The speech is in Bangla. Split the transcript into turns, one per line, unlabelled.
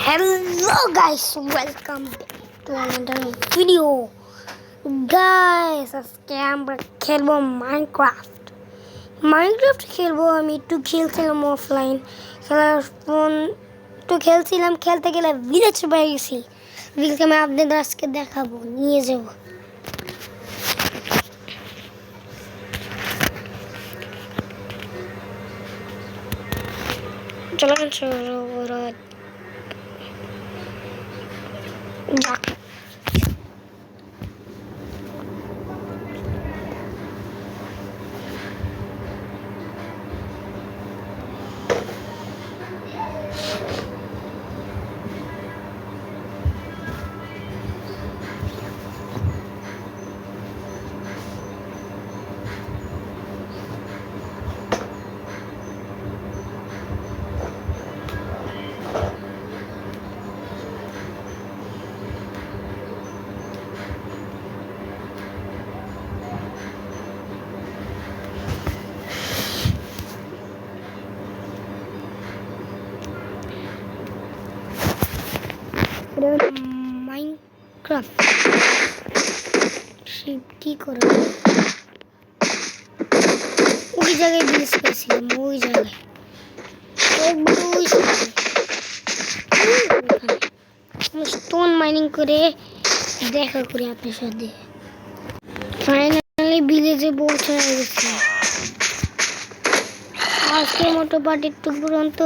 Hello guys, welcome to another video. Guys, আজকে আমরা খেলবো মাইনক্রাফট খেলবো। আমি একটু খেলছিলাম অফলাইন, খেলার ফোন একটু খেলছিলাম, খেলতে গেলে ভিলেজ পেয়ে গেছি। ভিলেজকে আমি আপনাদের আজকে দেখাবো, নিয়ে যাব। চলেন শুরু করা যাক। মাইনক্রাফট কি করে ওই জায়গায় ভিলেজ পেয়েছিলাম, ওই জায়গায় স্টোন মাইনিং করে দেখা করি আপনার সাথে। ফাইনালি ভিলেজে পৌঁছে গেছি। আজকের মতো পার্টি টুকু পর্যন্ত।